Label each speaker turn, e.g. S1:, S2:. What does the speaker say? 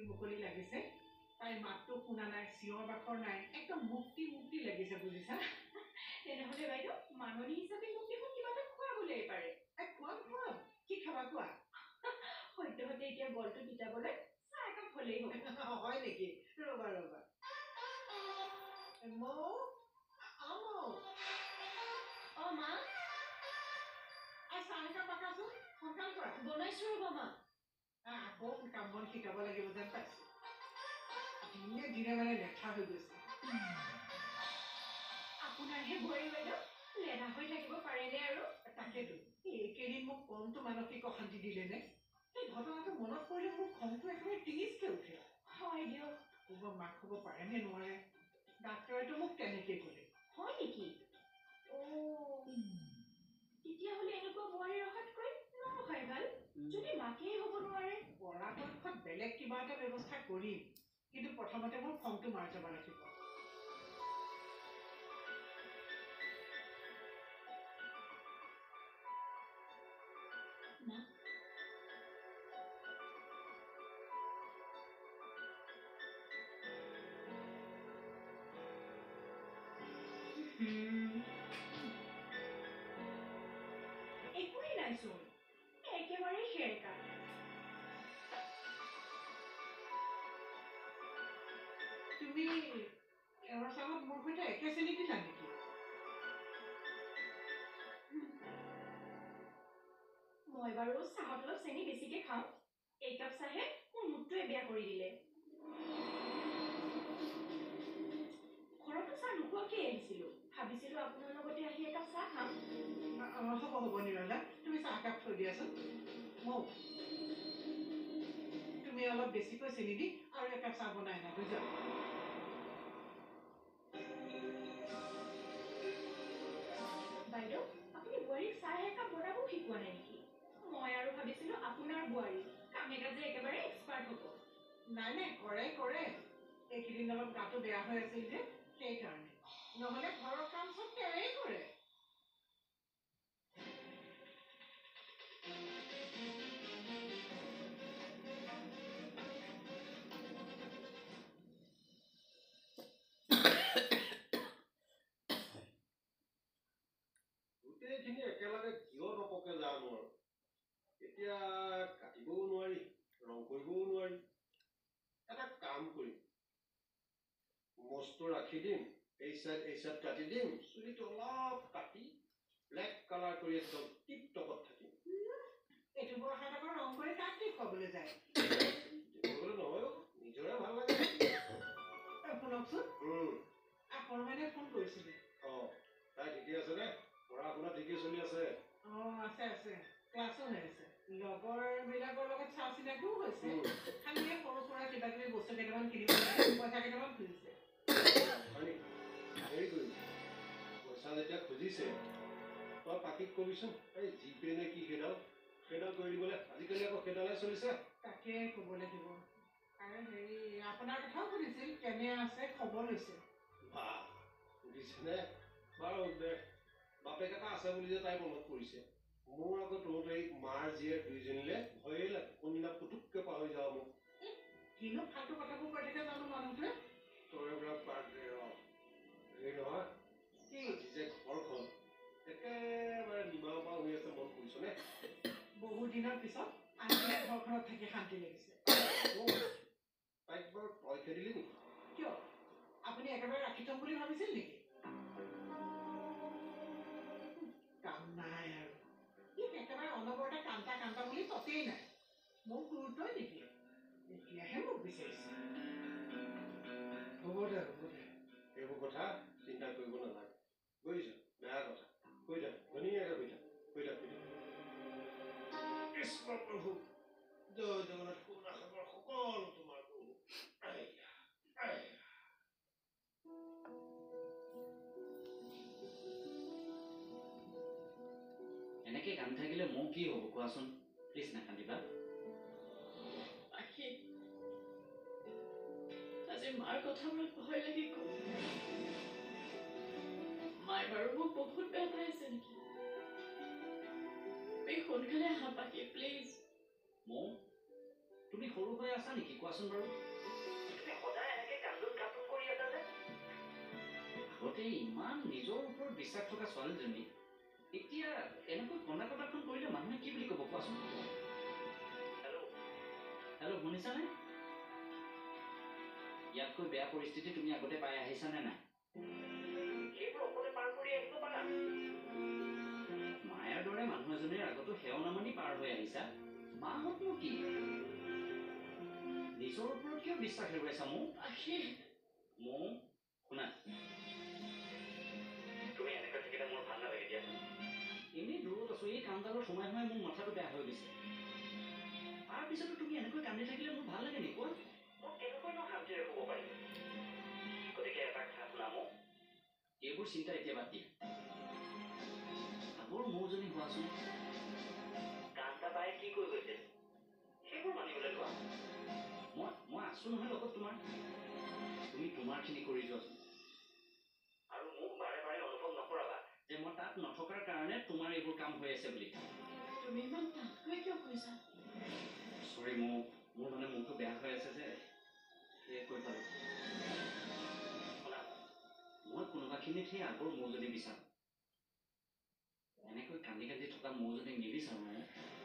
S1: মুকলি লাগিছে তাই মাতটো শুনা নাই চিঞৰ বাখৰ নাই একদম মুক্তি মুক্তি লাগিছে বুজিছা
S2: তেনেহ'লে বাইদেউ মাননি হিচাপে মোক দেখোন কিবা এটা খুৱাবলৈ পাৰে
S1: খুৱাম কি খাবা কোৱা
S2: সদ্যহতে এতিয়া বলটো তিতাবলৈ চাহ একাপ হ'লেই হ'ব
S1: হয় নেকি ৰ'বা মৌ
S2: মা
S1: চাহ একাপ পাকাচোন সোনকাল কৰা
S2: বনাইছো ৰ'বা মা
S1: আকৌ কাম বন শিকাব লাগিব যেন পাইছো দিনে দিনে মানে লেঠা হৈ গৈছে
S2: আপোনাৰহে বোৱাৰী বাইদেউ লেধা হৈ থাকিব পাৰেনে আৰু
S1: তাকেতো এইকেইদিন মোক কমটো মানসিক অশান্তি দিলে নে এই ঘটনাটো মনত পৰিলে মোৰ খংটো একেবাৰে টিঙিচকে উঠে
S2: হয় দিয়ক
S1: মাক হ'ব পাৰে নে নোৱাৰে ডাক্তৰেতো মোক তেনেকে ক'লে
S2: হয় নেকি তেতিয়াহ'লে এনেকুৱা বোৱাৰী ৰখাতকৈ নৰখাই ভাল যদি মাকেই হ'ব নোৱাৰে
S1: পৰাপক্ষত বেলেগ কিবা এটা ব্যৱস্থা কৰিম কিন্তু প্ৰথমতে মোৰ খংটো মাৰি যাব লাগিব
S2: একোৱেই নাইচোন একেবাৰে সেৰেকা
S1: তুমি এওঁৰ চাহত মোৰ সৈতে একে শ্ৰেণী দিলা নেকি
S2: মই বাৰু চাহত অলপ চেনি বেছিকে খাওঁ একাপ চাহে মোৰ মুডটোৱে বেয়া কৰি দিলে ঘৰতো চাহ নোখোৱাকেই আহিছিলো ভাবিছিলো আপোনাৰ লগতে আহি একাপ চাহ খাম
S1: হ'ব নিৰলা তুমি চাহকাপ থৈ দিয়াচোন মৌ তুমি অলপ বেছিকৈ চেনি দি আৰু একাপ চাহ বনাই আনা বুজা
S2: বাইদেউ আপুনি বোৱাৰীক চাহ একাপ বনাবও শিকোৱা নাই নেকি মই আৰু ভাবিছিলো আপোনাৰ বোৱাৰী কামে কাজে একেবাৰে এক্সপাৰ্ট হ'ব
S1: নাই কৰে এইকেইদিন অলপ গাটো বেয়া হৈ আছিল যে সেইকাৰণে নহ'লে ঘৰৰ কাম চব তেওঁৱেই কৰে
S3: গোটেইখিনি একেলগে কিয় নপকে জানো আৰু এতিয়া কাটিবও নোৱাৰি ৰং কৰিবও নোৱাৰি এটা কাম কৰিম মস্ত ৰাখি দিম এই চাইড কাটি দিম চুলিটো অলপ কাটি ব্লেক কালাৰ কৰি একদম টিপ টপত থাকিম
S1: এইটো বৰষাত আকৌ ৰং কৰি কাক দেখুৱাবলৈ যায়
S3: নহয় নিজৰে ভাল লাগে
S1: শুনকচোন আপোনালোকে ফোন কৰিছিলে
S3: তাই ঠিকে আছে নে পঢ়া শুনা ঠিকে চলি আছে
S1: আছে ক্লাছো হৈ আছে লগৰ বিলাকৰ লগত চা চিনাকিও হৈছে খালি সৰু সুৰা কিবা কিবি বস্তু কেইটামান কিনিব পইচা কেইটামান খুজিছে
S3: হেৰি কৰিম পইচা যেতিয়া খুজিছে তই পাকিক কবিচোন এই জিপে নে কি সেইডাল কৰি দিবলৈ আজিকালি আকৌ সেইডালে চলিছে
S1: তাকে ক'ব লাগিব আৰু হেৰি আপোনাৰ কথাও সুধিছিল কেনে আছে খবৰ লৈছে
S3: সুধিছেনে বাৰু দে বাপেক এটা আছে বুলি যে তাই মনত পৰিছে মোৰ আকৌ তহঁতে এই মাৰ জীয়েৰ দুইজনীলে ভয়ে লাগে কোনদিনা পুতুককে পাহৰি যাওঁ মোক
S1: কিনো ফাল্টু কথাবোৰ কৈ থাকে জানো মানুহটোৱে
S3: তই এইবিলাক বাদ দে হেৰি নহয় কি যে ঘৰখন একেবাৰে নিমাও পৰা হৈ আছে মন কৰিছনে
S1: বহু দিনৰ পিছত আজি ঘৰখনত থাকি শান্তি লাগিছে
S3: তাইক বাৰু তই খেদিলি নেকি
S1: কিয় আপুনি একেবাৰে ৰাখি থম বুলি ভাবিছিল নেকি কাম নাই আৰু একেবাৰে অনবৰতে কান্তা বুলি ততেই নাই মোক গুৰুত্বই নিদিয়ে এতিয়াহে মোক বিচাৰিছে
S3: হ'ব দে এইবোৰ কথা চিন্তা কৰিব নালাগে বুজিছ বেয়া কথা কৈ থাক ধুনীয়াকে কৈ থাক কৃষ্ণ প্ৰভু জয় জগন্নাথ কৰোণাসাগৰ সকলো তোমাৰ প্ৰভু
S4: এনেকে কান্দি থাকিলে মোৰ কি হ'ব কোৱাচোন প্লিজ নাকান্দিবা
S2: আজি মাৰ কথাবোৰত ভয় লাগি গ'ল মায়ে বাৰু মোক বহুত বেয়া পাইছে নেকি সোনকালে আহা পাখি প্লিজ
S4: মৌ তুমি সৰু হৈ আছা নেকি কোৱাচোন বাৰু? তুমি সদায় এনেকে কান্দোন কান্দোন কৰি আছা যে? আগতে ইমান নিজৰ ওপৰত বিশ্বাস থকা ছোৱালীজনী এতিয়া এনেকৈ কন্দা কটাখন কৰিলে মানুহে কি বুলি ক'ব কোৱাচোন? হেল্ল' শুনিছানে? ইয়াতকৈ বেয়া পৰিস্থিতি তুমি আগতে পাই আহিছানে নাই? সেইবোৰ অকলে পাৰ কৰি আহিব পাৰা। মায়াৰ দৰে মানুহ এজনীৰ আগতো সেৱ নামানি পাৰ হৈ আহিছা। মাহঁতনো কি? নিজৰ ওপৰত কিয় বিশ্বাস হেৰুৱাইছা মোক? মোক শুনা, তুমি এনেকৈ থাকিলে মোৰ ভাল নালাগে দিয়াচোন। এনেই দূৰত আছো, এই কামডালৰ সোমাই সোমাই মোৰ মাথাটো বেয়া হৈ গৈছে। তাৰপিছতো তুমি এনেকৈ কান্দি থাকিলে মোৰ ভাল লাগে নেকি কোৱা? মই কেনেকৈনো শান্তিৰে শুব পাৰিম? গতিকে এটা কথা শুনা মোক, এইবোৰ চিন্তা এতিয়া বাদ দিয়া। আগৰ মৌজনী হোৱাচোন। কান্তা বাই কি কৈ গৈছিল সেইবোৰ মানিবলৈ লোৱা। মই আছো নহয় লগত তোমাৰ। তুমি তোমাৰখিনি কৰি যোৱাচোন। আৰু মোক বাৰে বাৰে অনুভৱ নকৰাবা যে মই তাত নথকাৰ কাৰণে তোমাৰ এইবোৰ কাম হৈ আছে বুলি।
S2: তুমি ইমান টানকৈ কিয় কৈছা?
S4: চৰি, মোৰ মানে মনটো বেয়া হৈ আছে যে সেয়ে কৈ পালো। শুনা, মই কোনোবাখিনিত সেই আগৰ মৌজনী বিচাৰোঁ। এনেকৈ কান্দি কান্দি থকা মৌজনী নিবিচাৰোঁ।